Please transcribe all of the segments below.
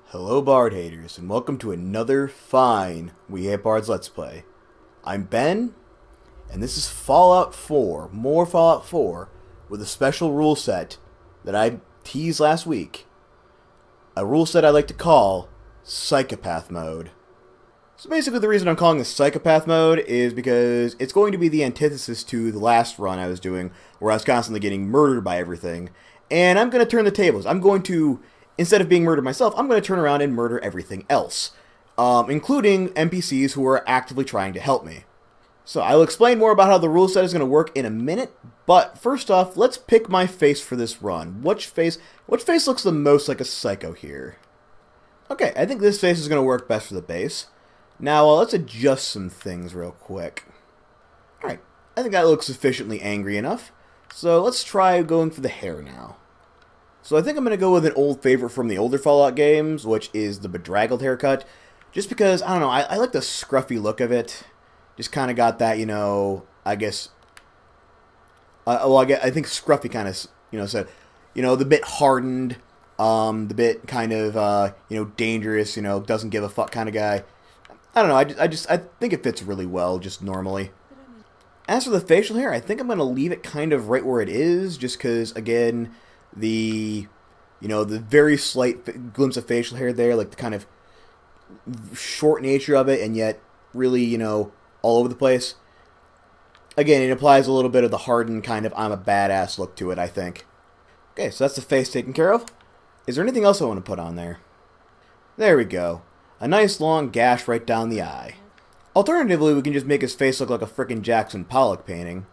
Hello Bard haters, and welcome to another fine We Hate Bards Let's Play. I'm Ben, and this is Fallout 4, more Fallout 4, with a special rule set that I teased last week. A rule set I like to call Psychopath Mode. So basically the reason I'm calling this Psychopath Mode is because it's going to be the antithesis to the last run I was doing, where I was constantly getting murdered by everything. And I'm going to turn the tables. I'm going to, instead of being murdered myself, I'm going to turn around and murder everything else, including NPCs who are actively trying to help me. So I'll explain more about how the rule set is going to work in a minute, but first off, let's pick my face for this run. Which face looks the most like a psycho here? Okay, I think this face is going to work best for the base. Now, let's adjust some things real quick. Alright, I think that looks sufficiently angry enough. So let's try going for the hair now. So I think I'm going to go with an old favorite from the older Fallout games, which is the bedraggled haircut. Just because, I don't know, I like the scruffy look of it. Just kind of got that, you know, I guess... I think scruffy kind of, you know, said, you know, the bit hardened, the bit kind of, you know, dangerous, you know, doesn't give a fuck kind of guy. I don't know, I think it fits really well, just normally. As for the facial hair, I think I'm going to leave it kind of right where it is, just because, again, the very slight glimpse of facial hair there, like the kind of short nature of it, and yet really, you know, all over the place. Again, it applies a little bit of the hardened kind of I'm a badass look to it, I think. Okay, so that's the face taken care of. Is there anything else I want to put on there? There we go. A nice long gash right down the eye. Alternatively, we can just make his face look like a frickin' Jackson Pollock painting.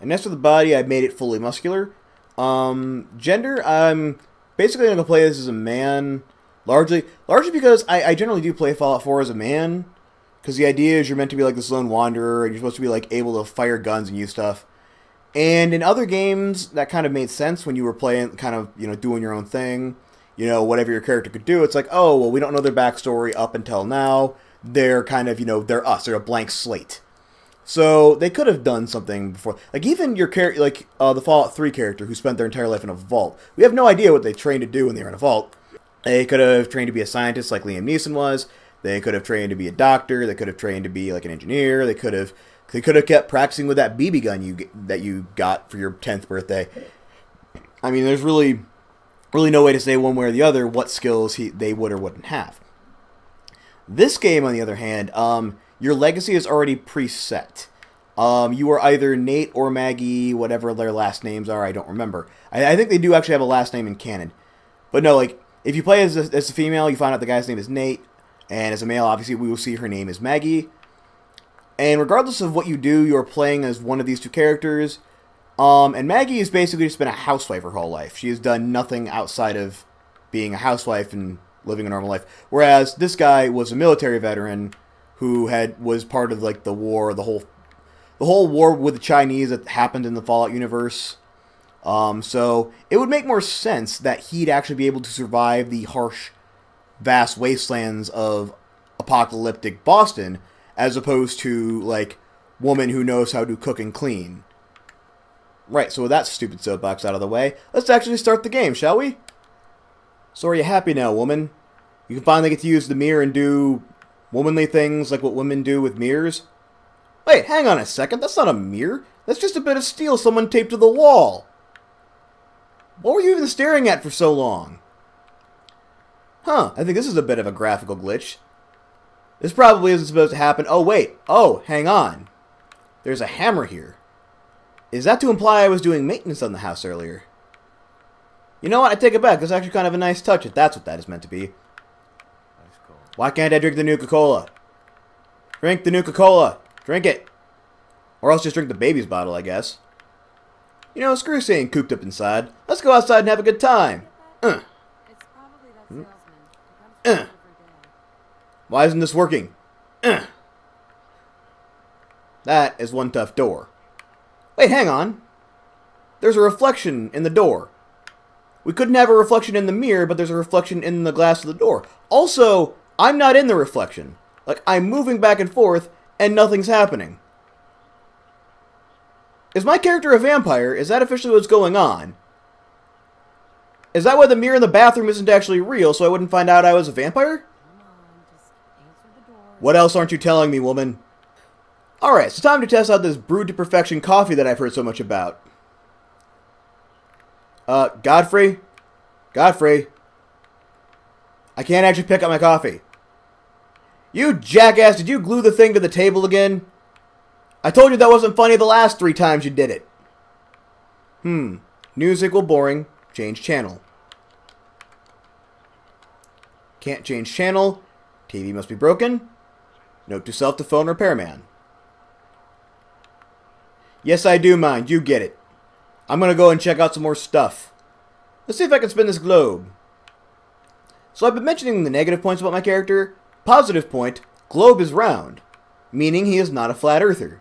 And as for the body, I made it fully muscular. Gender, I'm basically going to play this as a man, largely because I generally do play Fallout 4 as a man, because the idea is you're meant to be like this lone wanderer, and you're supposed to be like able to fire guns and use stuff. And in other games, that kind of made sense when you were playing, kind of, you know, doing your own thing, you know, whatever your character could do. It's like, oh, well, we don't know their backstory up until now. They're kind of, you know, they're us. They're a blank slate. So they could have done something before. Like, even your character, like the Fallout 3 character who spent their entire life in a vault. We have no idea what they trained to do when they were in a vault. They could have trained to be a scientist like Liam Neeson was. They could have trained to be a doctor. They could have trained to be like an engineer. They could have kept practicing with that BB gun that you got for your 10th birthday. I mean, there's really no way to say one way or the other what skills they would or wouldn't have. This game, on the other hand, your legacy is already preset. You are either Nate or Maggie, whatever their last names are, I don't remember. I think they do actually have a last name in canon. But no, like, if you play as a female, you find out the guy's name is Nate, and as a male, obviously, we will see her name is Maggie. And regardless of what you do, you're playing as one of these two characters. And Maggie has basically just been a housewife her whole life. She has done nothing outside of being a housewife and living a normal life. Whereas this guy was a military veteran who was part of like the war, the whole war with the Chinese that happened in the Fallout universe. So it would make more sense that he'd actually be able to survive the harsh, vast wastelands of apocalyptic Boston, as opposed to like woman who knows how to cook and clean. Right, so with that stupid soapbox out of the way, let's actually start the game, shall we? So are you happy now, woman? You can finally get to use the mirror and do womanly things like what women do with mirrors? Wait, hang on a second, that's not a mirror. That's just a bit of steel someone taped to the wall. What were you even staring at for so long? Huh, I think this is a bit of a graphical glitch. This probably isn't supposed to happen. Oh, wait. Oh, hang on. There's a hammer here. Is that to imply I was doing maintenance on the house earlier? You know what? I take it back. That's actually kind of a nice touch if that's what that is meant to be. Why can't I drink the Nuka-Cola? Drink the Nuka-Cola. Drink it. Or else just drink the baby's bottle, I guess. You know, screw staying cooped up inside. Let's go outside and have a good time. Why isn't this working? That is one tough door. Wait, hang on. There's a reflection in the door. We couldn't have a reflection in the mirror, but there's a reflection in the glass of the door. Also, I'm not in the reflection. Like, I'm moving back and forth, and nothing's happening. Is my character a vampire? Is that officially what's going on? Is that why the mirror in the bathroom isn't actually real, so I wouldn't find out I was a vampire? What else aren't you telling me, woman? Alright, so time to test out this brewed to perfection coffee that I've heard so much about. Godfrey? Godfrey? I can't actually pick up my coffee. You jackass, did you glue the thing to the table again? I told you that wasn't funny the last 3 times you did it. News equal boring. Change channel. Can't change channel. TV must be broken. Note to self to phone repairman. Yes, I do mind. You get it. I'm gonna go and check out some more stuff. Let's see if I can spin this globe. So I've been mentioning the negative points about my character. Positive point, globe is round, meaning he is not a flat earther.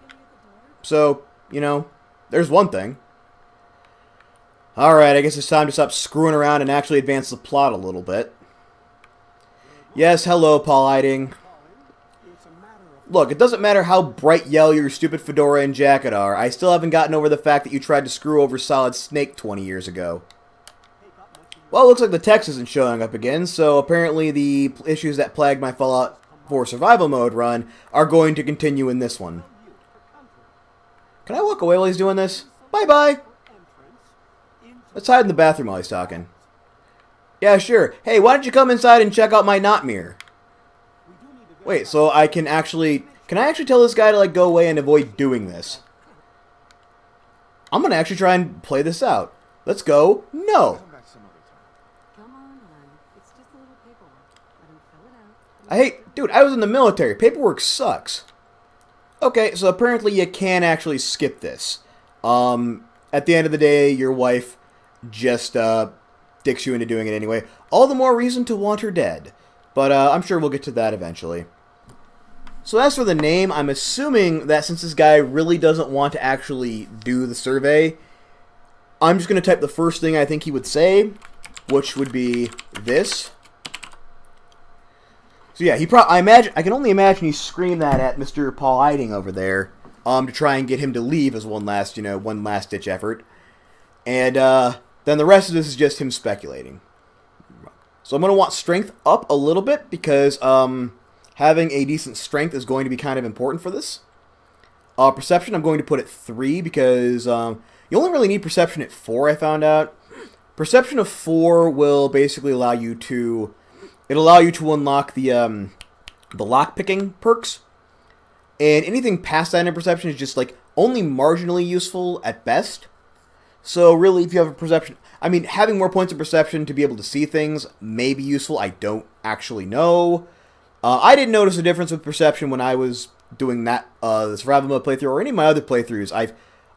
So, you know, there's one thing. Alright, I guess it's time to stop screwing around and actually advance the plot a little bit. Yes, hello, Paul Eiding. Look, it doesn't matter how bright yellow your stupid fedora and jacket are, I still haven't gotten over the fact that you tried to screw over Solid Snake 20 years ago. Well, it looks like the text isn't showing up again, so apparently the issues that plagued my Fallout 4 survival mode run are going to continue in this one. Can I walk away while he's doing this? Bye-bye! Let's hide in the bathroom while he's talking. Yeah, sure. Hey, why don't you come inside and check out my not mirror? Wait, so I can actually... Can I actually tell this guy to, like, go away and avoid doing this? I'm gonna actually try and play this out. Let's go. No! I hate... Dude, I was in the military. Paperwork sucks. Okay, so apparently you can actually skip this. At the end of the day, your wife just, dicks you into doing it anyway. All the more reason to want her dead. But, I'm sure we'll get to that eventually. So as for the name, I'm assuming that since this guy really doesn't want to actually do the survey, I'm just going to type the first thing I think he would say, which would be this. So yeah, I can only imagine he screamed that at Mr. Paul Eiding over there, to try and get him to leave as one last ditch effort. And, then the rest of this is just him speculating. So I'm going to want strength up a little bit, because, having a decent strength is going to be kind of important for this. Perception, I'm going to put at 3, because, you only really need perception at 4, I found out. Perception of 4 will basically allow you to... It'll allow you to unlock the lockpicking perks. And anything past that in perception is just, like, only marginally useful at best. So, really, if you have a perception... I mean, having more points of perception to be able to see things may be useful. I don't actually know. I didn't notice a difference with perception when I was doing that, the survival mode playthrough, or any of my other playthroughs.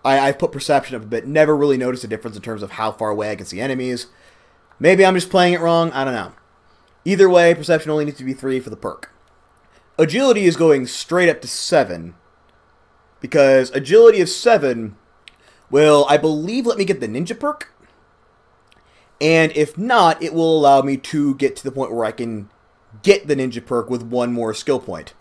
I've put perception up a bit. Never really noticed a difference in terms of how far away I can see enemies. Maybe I'm just playing it wrong. I don't know. Either way, perception only needs to be 3 for the perk. Agility is going straight up to 7. Because agility of 7 will, I believe, let me get the ninja perk. And if not, it will allow me to get to the point where I can get the ninja perk with 1 more skill point.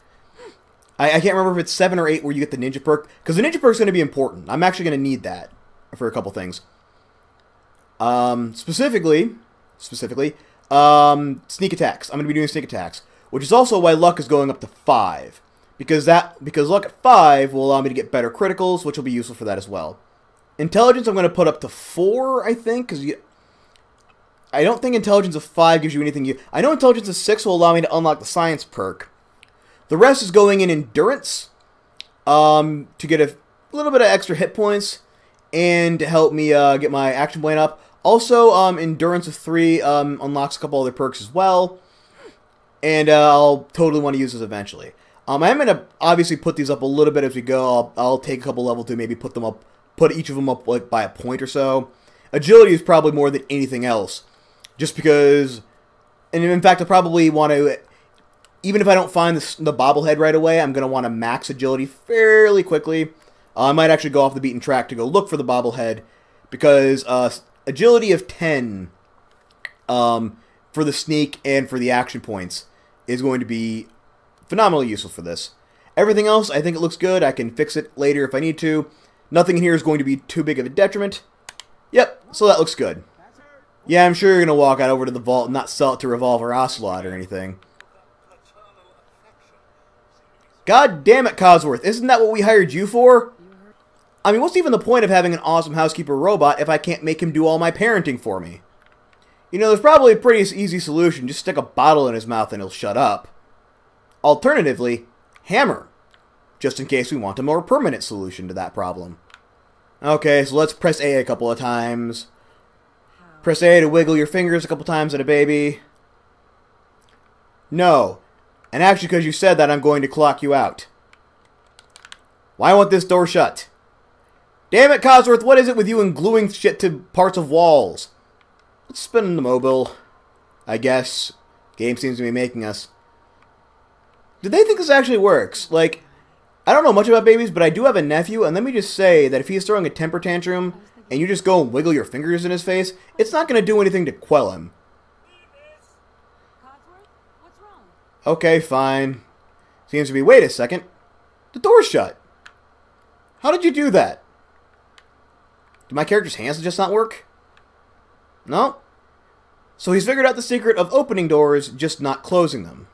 I can't remember if it's 7 or 8 where you get the ninja perk. Because the ninja perk is going to be important. I'm actually going to need that for a couple things. Specifically, sneak attacks. I'm going to be doing sneak attacks, which is also why luck is going up to 5, because luck at 5 will allow me to get better criticals, which will be useful for that as well. Intelligence I'm going to put up to 4, I think, because I don't think intelligence of 5 gives you anything. I know intelligence of 6 will allow me to unlock the science perk. The rest is going in endurance, to get a little bit of extra hit points and to help me get my action point up. Also, endurance of 3 unlocks a couple other perks as well, and I'll totally want to use this eventually. I'm going to obviously put these up a little bit as we go. I'll take a couple level 2, maybe put each of them up like by a point or so. Agility is probably more than anything else, just because, and in fact, I probably want to, even if I don't find the bobblehead right away, I'm going to want to max agility fairly quickly. I might actually go off the beaten track to go look for the bobblehead, because agility of 10 for the sneak and for the action points is going to be phenomenally useful for this. Everything else, I think it looks good. I can fix it later if I need to. Nothing in here is going to be too big of a detriment. Yep, so that looks good. Yeah, I'm sure you're gonna walk out over to the vault and not sell it to Revolver Ocelot or anything. God damn it, Cosworth, isn't that what we hired you for? I mean, what's even the point of having an awesome housekeeper robot if I can't make him do all my parenting for me? You know, there's probably a pretty easy solution. Just stick a bottle in his mouth and he'll shut up. Alternatively, hammer. Just in case we want a more permanent solution to that problem. Okay, so let's press A couple of times. Press A to wiggle your fingers a couple times at a baby. No. And actually, because you said that, I'm going to clock you out. Why won't this door shut? Damn it, Cosworth, what is it with you and gluing shit to parts of walls? Let's spin the mobile. I guess. Game seems to be making us. Do they think this actually works? Like, I don't know much about babies, but I do have a nephew, and let me just say that if he's throwing a temper tantrum, and you just go and wiggle your fingers in his face, it's not going to do anything to quell him. Okay, fine. Seems to be... Wait a second. The door's shut. How did you do that? Do my character's hands just not work? No? So he's figured out the secret of opening doors, just not closing them.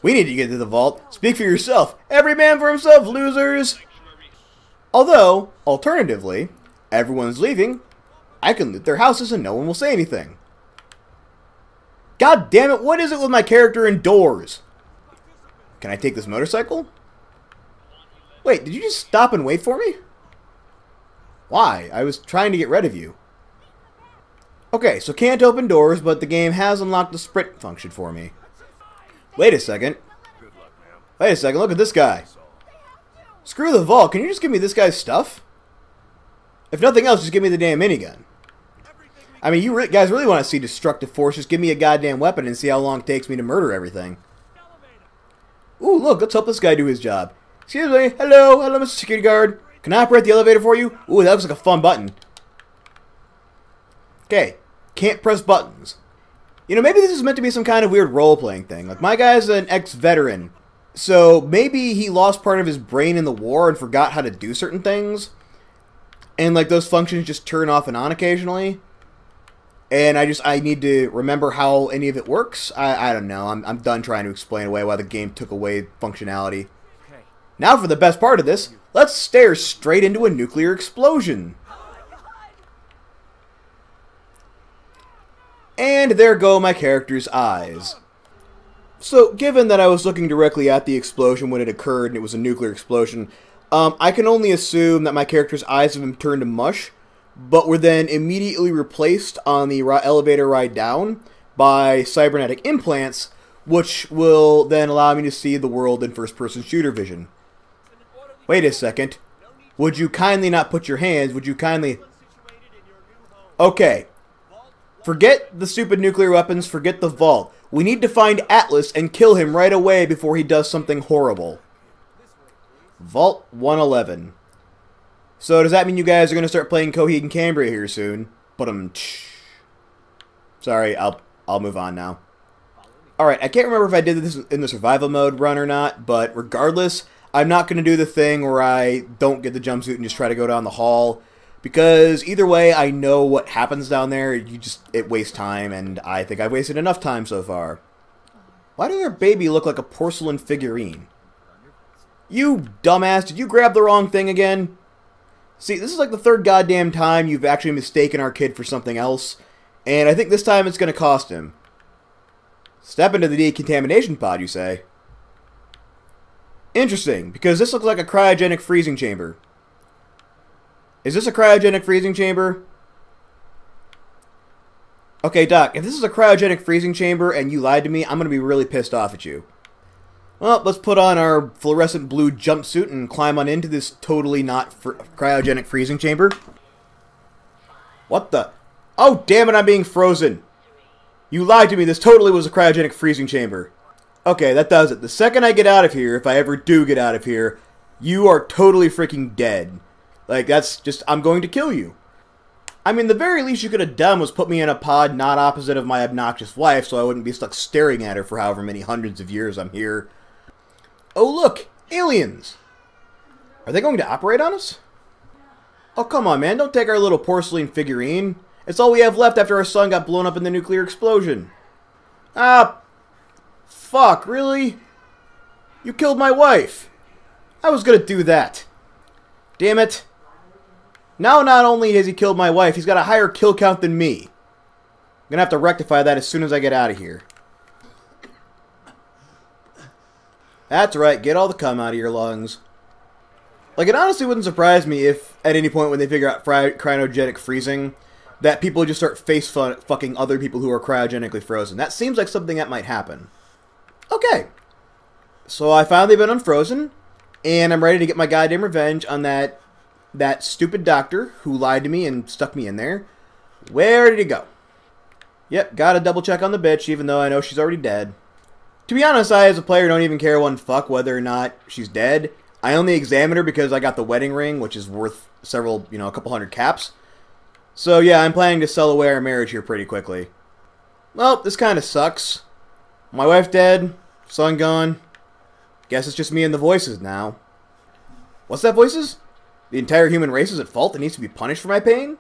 We need to get to the vault. Speak for yourself. Every man for himself, losers! Although, alternatively, everyone's leaving. I can loot their houses and no one will say anything. God damn it, what is it with my character and doors? Can I take this motorcycle? Wait, did you just stop and wait for me? Why? I was trying to get rid of you. Okay, so can't open doors, but the game has unlocked the sprint function for me. Wait a second. Wait a second, look at this guy. Screw the vault, can you just give me this guy's stuff? If nothing else, just give me the damn minigun. I mean, you guys really want to see destructive force, just give me a goddamn weapon and see how long it takes me to murder everything. Ooh, look, let's help this guy do his job. Excuse me, hello, Mr. Security Guard. Can I operate the elevator for you? Ooh, that looks like a fun button. Okay, can't press buttons. You know, maybe this is meant to be some kind of weird role-playing thing. Like, my guy's an ex-veteran, so maybe he lost part of his brain in the war and forgot how to do certain things. And, like, those functions just turn off and on occasionally. And I need to remember how any of it works. I don't know. I'm done trying to explain away why the game took away functionality. Okay. Now for the best part of this. Let's stare straight into a nuclear explosion. And there go my character's eyes. So, given that I was looking directly at the explosion when it occurred and it was a nuclear explosion, I can only assume that my character's eyes have been turned to mush, but were then immediately replaced on the elevator ride down by cybernetic implants, which will then allow me to see the world in first-person shooter vision. Wait a second. Would you kindly not put your hands? Would you kindly... Okay. Forget the stupid nuclear weapons. Forget the vault. We need to find Atlas and kill him right away before he does something horrible. Vault 111. So does that mean you guys are going to start playing Coheed and Cambria here soon? Sorry, I'll move on now. Alright, I can't remember if I did this in the survival mode run or not, but regardless, I'm not going to do the thing where I don't get the jumpsuit and just try to go down the hall. Because either way, I know what happens down there. It wastes time, and I think I've wasted enough time so far. Why does their baby look like a porcelain figurine? You dumbass, did you grab the wrong thing again? See, this is like the third goddamn time you've actually mistaken our kid for something else, and I think this time it's going to cost him. Step into the decontamination pod, you say? Interesting, because this looks like a cryogenic freezing chamber. Is this a cryogenic freezing chamber? Okay, Doc, if this is a cryogenic freezing chamber and you lied to me, I'm going to be really pissed off at you. Well, let's put on our fluorescent blue jumpsuit and climb on into this totally not cryogenic freezing chamber. What the? Oh, damn it, I'm being frozen. You lied to me, this totally was a cryogenic freezing chamber. Okay, that does it. The second I get out of here, if I ever do get out of here, you are totally freaking dead. Like, that's just, I'm going to kill you. I mean, the very least you could have done was put me in a pod not opposite of my obnoxious wife so I wouldn't be stuck staring at her for however many hundreds of years I'm here. Oh, look! Aliens! Are they going to operate on us? Oh, come on, man. Don't take our little porcelain figurine. It's all we have left after our sun got blown up in the nuclear explosion. Ah, fuck, really? You killed my wife. I was gonna do that. Damn it. Now not only has he killed my wife, he's got a higher kill count than me. I'm gonna have to rectify that as soon as I get out of here. That's right, get all the cum out of your lungs. Like, it honestly wouldn't surprise me if, at any point when they figure out cryogenic freezing, that people just start fucking other people who are cryogenically frozen. That seems like something that might happen. Okay. So I finally been unfrozen, and I'm ready to get my goddamn revenge on that stupid doctor who lied to me and stuck me in there. Where did he go? Yep, gotta double check on the bitch, even though I know she's already dead. To be honest, I as a player don't even care one fuck whether or not she's dead. I only examined her because I got the wedding ring, which is worth several, a couple hundred caps. So yeah, I'm planning to sell away our marriage here pretty quickly. Well, this kind of sucks. My wife dead, son gone. Guess it's just me and the voices now. What's that, voices? The entire human race is at fault and needs to be punished for my pain?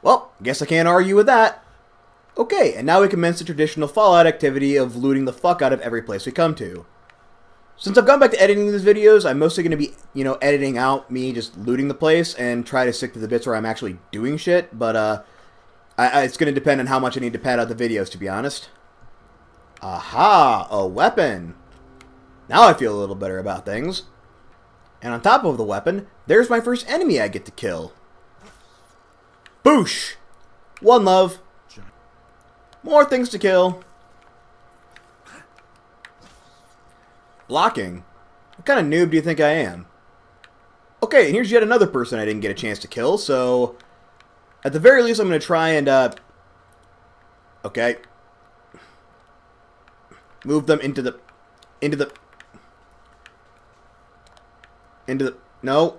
Well, guess I can't argue with that. Okay, and now we commence the traditional Fallout activity of looting the fuck out of every place we come to. Since I've gone back to editing these videos, I'm mostly going to be, editing out me just looting the place and try to stick to the bits where I'm actually doing shit, but, it's going to depend on how much I need to pad out the videos, to be honest. Aha! A weapon! Now I feel a little better about things. And on top of the weapon, there's my first enemy I get to kill. Boosh! One love. More things to kill. Blocking? What kind of noob do you think I am? Okay, and here's yet another person I didn't get a chance to kill, so... At the very least, I'm going to try and, okay. Move them into the... No.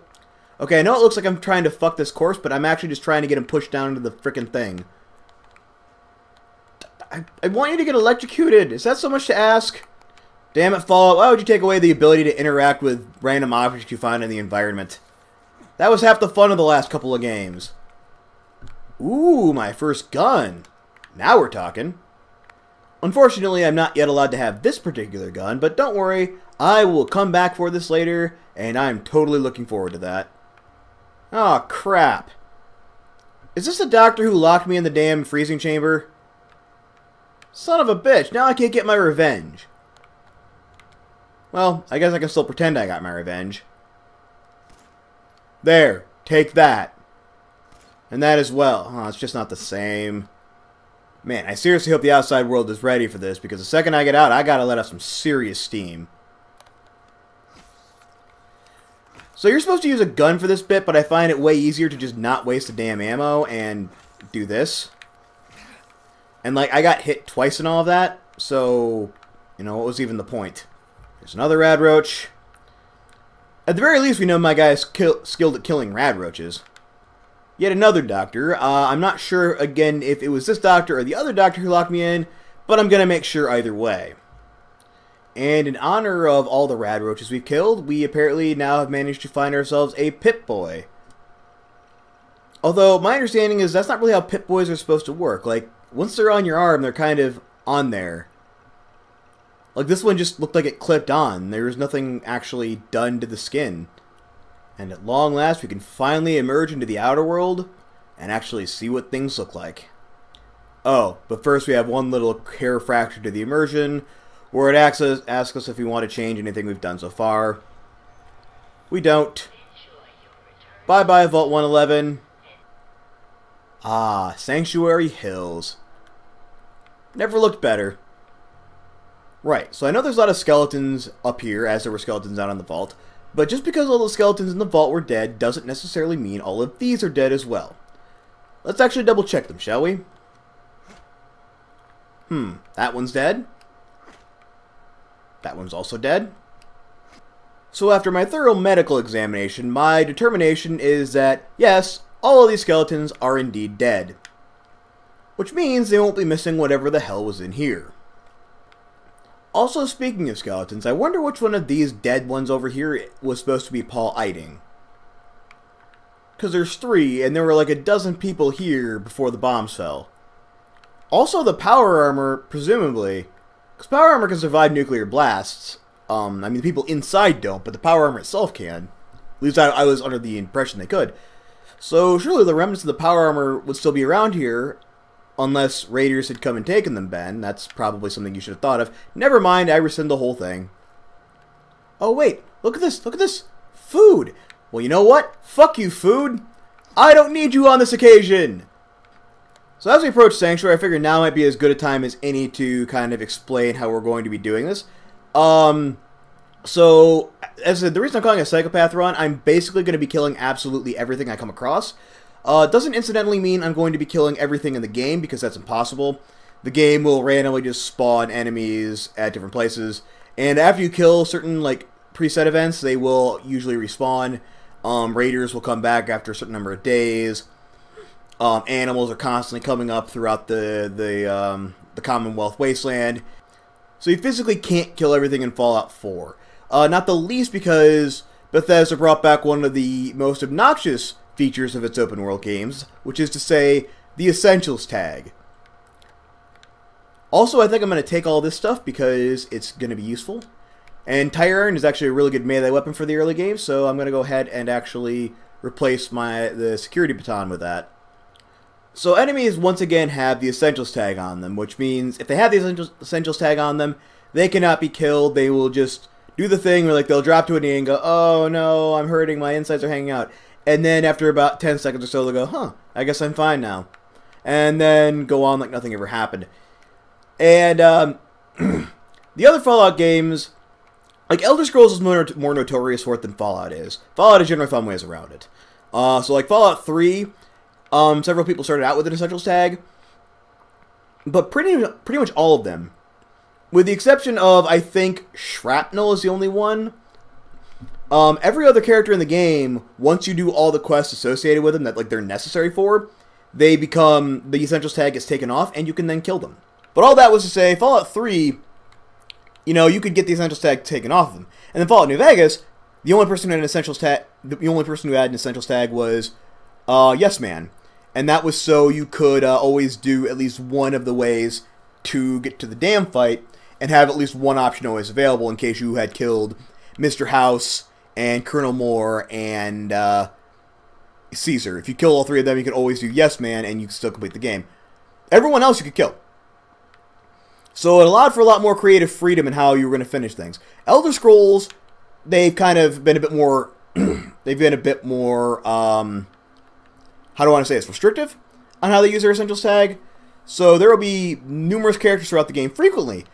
Okay, I know it looks like I'm trying to fuck this corpse, but I'm actually just trying to get him pushed down into the frickin' thing. I want you to get electrocuted. Is that so much to ask? Damn it, Fallout. Why would you take away the ability to interact with random objects you find in the environment? That was half the fun of the last couple of games. Ooh, my first gun. Now we're talking. Unfortunately, I'm not yet allowed to have this particular gun, but don't worry, I will come back for this later, and I'm totally looking forward to that. Oh, crap. Is this the doctor who locked me in the damn freezing chamber? Son of a bitch, now I can't get my revenge. Well, I guess I can still pretend I got my revenge. There, take that. And that as well. Oh, it's just not the same. Man, I seriously hope the outside world is ready for this, because the second I get out, I gotta let off some serious steam. So you're supposed to use a gun for this bit, but I find it way easier to just not waste the damn ammo and do this. And, like, I got hit twice and all of that, so, what was even the point? There's another rad roach. At the very least, we know my guy is skilled at killing rad roaches. Yet another doctor. I'm not sure, again, if it was this doctor or the other doctor who locked me in, but I'm going to make sure either way. And in honor of all the rad roaches we've killed, we apparently now have managed to find ourselves a Pip-Boy. Although, my understanding is that's not really how Pip-Boys are supposed to work. Like, once they're on your arm, they're kind of on there. Like, this one just looked like it clipped on. There was nothing actually done to the skin. And at long last, we can finally emerge into the outer world and actually see what things look like. Oh, but first we have one little hair fracture to the immersion, where it asks us if we want to change anything we've done so far. We don't. Bye-bye, Vault 111. Ah, Sanctuary Hills. Never looked better. Right, so I know there's a lot of skeletons up here, as there were skeletons out on the vault, but just because all the skeletons in the vault were dead doesn't necessarily mean all of these are dead as well. Let's actually double check them, shall we? That one's dead. That one's also dead. So after my thorough medical examination, my determination is that, yes, all of these skeletons are indeed dead. Which means they won't be missing whatever the hell was in here. Also, speaking of skeletons, I wonder which one of these dead ones over here was supposed to be Paul Eiding. because there's 3, and there were like a dozen people here before the bombs fell. Also, the power armor, presumably, because power armor can survive nuclear blasts. I mean, the people inside don't, but the power armor itself can. At least I was under the impression they could. So, surely the remnants of the power armor would still be around here, unless raiders had come and taken them, Ben. That's probably something you should have thought of. Never mind, I rescind the whole thing. Oh, wait. Look at this. Look at this. Food. Well, you know what? Fuck you, food. I don't need you on this occasion. So as we approach Sanctuary, I figure now might be as good a time as any to kind of explain how we're going to be doing this. So, as I said, the reason I'm calling it a Psychopath run, I'm basically going to be killing absolutely everything I come across. Doesn't incidentally mean I'm going to be killing everything in the game, because that's impossible. The game will randomly just spawn enemies at different places, and after you kill certain, like, preset events, they will usually respawn. Raiders will come back after a certain number of days. Animals are constantly coming up throughout the Commonwealth Wasteland. So you physically can't kill everything in Fallout 4. Not the least because Bethesda brought back one of the most obnoxious features of its open world games, which is to say, the Essentials tag. Also, I think I'm going to take all this stuff because it's going to be useful. And Tire Iron is actually a really good melee weapon for the early game, so I'm going to go ahead and actually replace the security baton with that. So enemies once again have the Essentials tag on them, which means if they have the Essentials tag on them, they cannot be killed. They will just do the thing where, like, they'll drop to a knee and go, oh no, I'm hurting, my insides are hanging out. And then after about 10 seconds or so, they'll go, huh, I guess I'm fine now. And then go on like nothing ever happened. And the other Fallout games, like Elder Scrolls is more notorious for it than Fallout is. Fallout has generally found ways around it. So like Fallout 3, several people started out with an Essentials tag, but pretty much all of them, with the exception of, I think, Shrapnel is the only one. Every other character in the game, once you do all the quests associated with them that, like, they're necessary for, they become, the Essentials tag gets taken off, and you can then kill them. But all that was to say, Fallout 3, you know, you could get the Essentials tag taken off of them. And then Fallout New Vegas, the only person who had an Essentials tag, was Yes Man. And that was so you could always do at least one of the ways to get to the damn fight, and have at least one option always available in case you had killed Mr. House and Colonel Moore and Caesar. If you kill all 3 of them, you can always do Yes Man, and you can still complete the game. Everyone else you could kill. So it allowed for a lot more creative freedom in how you were going to finish things. Elder Scrolls, they've kind of been a bit more, they've been a bit more, how do I want to say this, restrictive on how they use their Essentials tag. So there will be numerous characters throughout the game frequently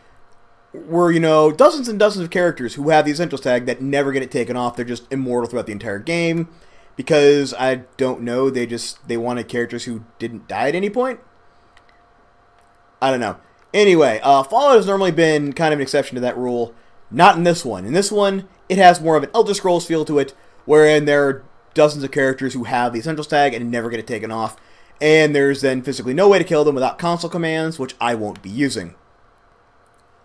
where, you know, dozens and dozens of characters who have the Essentials tag that never get it taken off. They're just immortal throughout the entire game because, I don't know, they wanted characters who didn't die at any point. I don't know. Anyway, Fallout has normally been kind of an exception to that rule. Not in this one. In this one, it has more of an Elder Scrolls feel to it, wherein there are dozens of characters who have the Essentials tag and never get it taken off, and there's then physically no way to kill them without console commands, which I won't be using.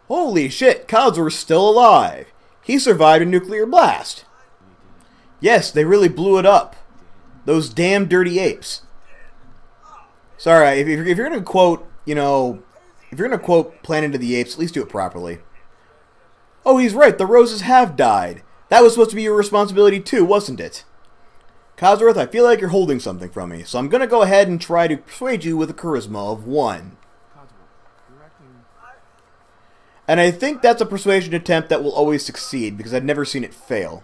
Holy shit, Codsworth's still alive. He survived a nuclear blast. Yes, they really blew it up. Those damn dirty apes. Sorry, if you're going to quote, you know, if you're going to quote Planet of the Apes, at least do it properly. Oh, he's right, the roses have died. That was supposed to be your responsibility too, wasn't it? Codsworth, I feel like you're holding something from me, so I'm going to go ahead and try to persuade you with a charisma of 1. And I think that's a persuasion attempt that will always succeed, because I've never seen it fail.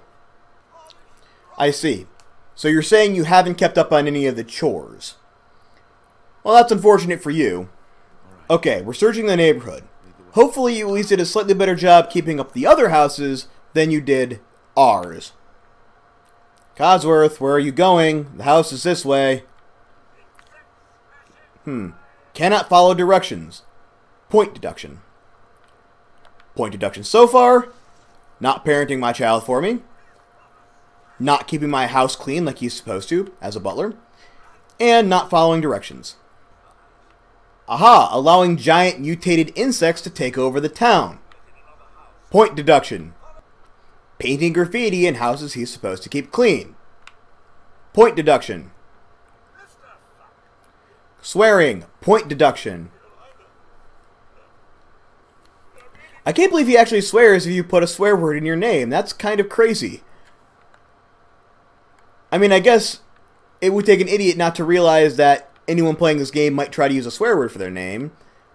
I see. So you're saying you haven't kept up on any of the chores. Well, that's unfortunate for you. Okay, we're searching the neighborhood. Hopefully you at least did a slightly better job keeping up the other houses than you did ours. Codsworth, where are you going? The house is this way. Cannot follow directions. Point deduction. Point deduction so far. Not parenting my child for me. Not keeping my house clean like he's supposed to, as a butler. And not following directions. Aha! Allowing giant mutated insects to take over the town. Point deduction. Painting graffiti in houses he's supposed to keep clean. Point deduction. Swearing. Point deduction. I can't believe he actually swears if you put a swear word in your name. That's kind of crazy. I mean, I guess it would take an idiot not to realize that anyone playing this game might try to use a swear word for their name,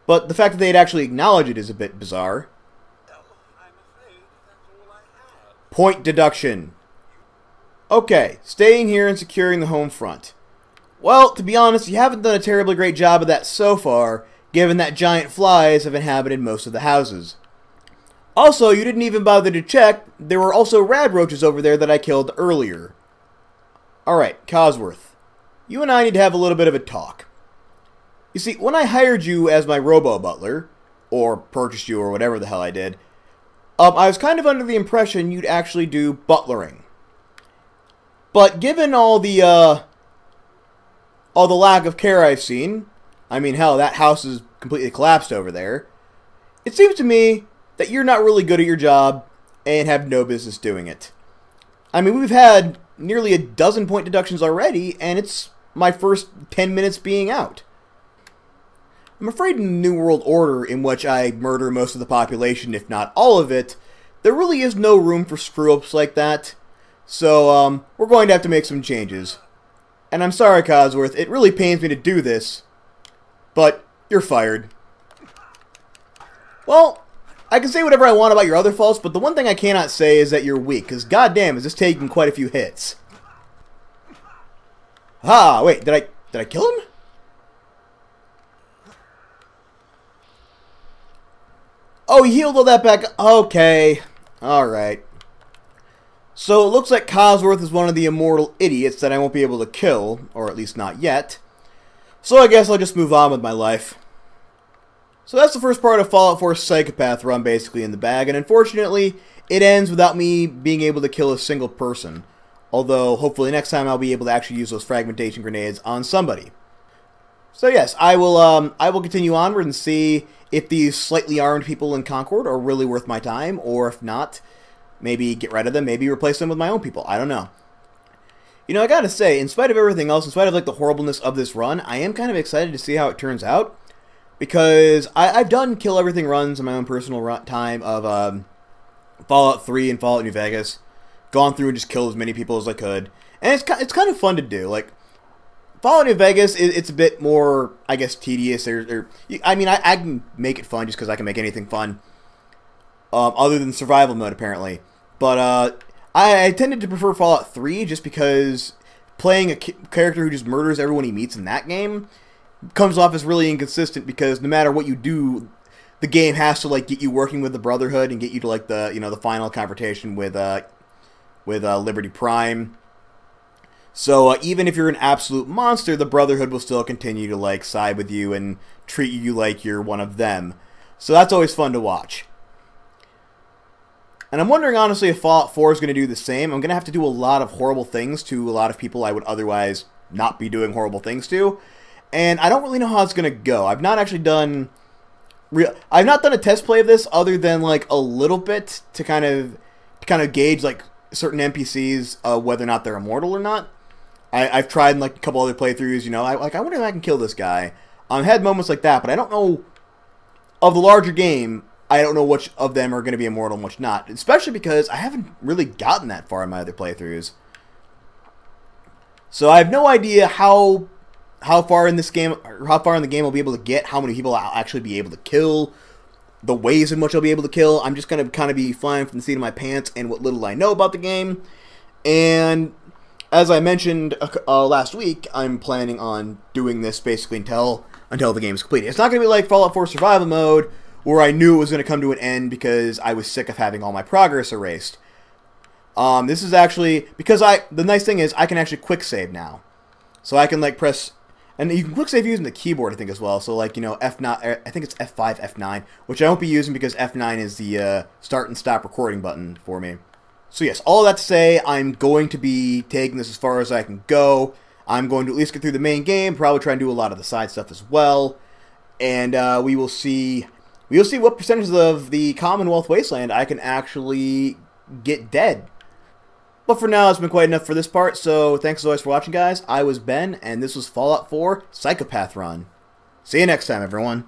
but the fact that they'd actually acknowledge it is a bit bizarre. Point deduction. Okay, staying here and securing the home front. Well, to be honest, you haven't done a terribly great job of that so far, given that giant flies have inhabited most of the houses. Also, you didn't even bother to check, there were also rad roaches over there that I killed earlier. Alright, Cosworth. You and I need to have a little bit of a talk. You see, when I hired you as my robo-butler, or purchased you or whatever the hell I did, I was kind of under the impression you'd actually do butlering. But given all the lack of care I've seen, I mean, hell, that house is completely collapsed over there, it seems to me that you're not really good at your job and have no business doing it. I mean, we've had nearly a dozen point deductions already, and it's my first 10 minutes being out. I'm afraid in the New World Order, in which I murder most of the population, if not all of it, there really is no room for screw-ups like that. So, we're going to have to make some changes. And I'm sorry, Cosworth, it really pains me to do this, but you're fired. Well, I can say whatever I want about your other faults, but the one thing I cannot say is that you're weak, because goddamn is this taking quite a few hits. Ah, wait, did I kill him? Oh, he healed all that back. Okay. Alright. So it looks like Cosworth is one of the immortal idiots that I won't be able to kill, or at least not yet. So I guess I'll just move on with my life. So that's the first part of Fallout 4's Psychopath run basically in the bag, and unfortunately, it ends without me being able to kill a single person. Although, hopefully next time I'll be able to actually use those fragmentation grenades on somebody. So yes, I will continue onward and see if these slightly armed people in Concord are really worth my time, or if not, maybe get rid of them, maybe replace them with my own people. I don't know. You know, I gotta say, in spite of everything else, in spite of like the horribleness of this run, I am kind of excited to see how it turns out. Because I've done kill everything runs in my own personal time of Fallout 3 and Fallout New Vegas. Gone through and just killed as many people as I could. And it's kind of fun to do. Like, Fallout New Vegas, it's a bit more, I guess, tedious. I mean, I can make it fun just because I can make anything fun. Other than survival mode, apparently. But I tended to prefer Fallout 3 just because playing a character who just murders everyone he meets in that game comes off as really inconsistent, because no matter what you do, the game has to like get you working with the Brotherhood and get you to like the the final confrontation with Liberty Prime. So even if you're an absolute monster, the Brotherhood will still continue to like side with you and treat you like you're one of them. So that's always fun to watch. And I'm wondering honestly if Fallout 4 is going to do the same. I'm going to have to do a lot of horrible things to a lot of people I would otherwise not be doing horrible things to. And I don't really know how it's going to go. I've not actually done I've not done a test play of this other than like a little bit to kind of gauge like certain NPCs whether or not they're immortal or not. I've tried like a couple other playthroughs, I wonder if I can kill this guy. I've had moments like that, but I don't know of the larger game. I don't know which of them are going to be immortal and which not, especially because I haven't really gotten that far in my other playthroughs. So I have no idea how far in this game, or how far in the game I'll be able to get, how many people I'll actually be able to kill, the ways in which I'll be able to kill. I'm just going to kind of be flying from the seat of my pants and what little I know about the game. And as I mentioned last week, I'm planning on doing this basically until the game is completed. It's not going to be like Fallout 4 Survival Mode, where I knew it was going to come to an end because I was sick of having all my progress erased. This is actually, because the nice thing is I can actually quick save now. So I can like press, and you can quick save using the keyboard I think as well. So like, F9, I think it's F5, F9, which I won't be using because F9 is the start and stop recording button for me. So yes, all that to say, I'm going to be taking this as far as I can go. I'm going to at least get through the main game, probably try and do a lot of the side stuff as well. And we will see what percentage of the Commonwealth Wasteland I can actually get dead. But for now, it's been quite enough for this part, so thanks as always for watching, guys. I was Ben, and this was Fallout 4 Psychopath Run. See you next time, everyone.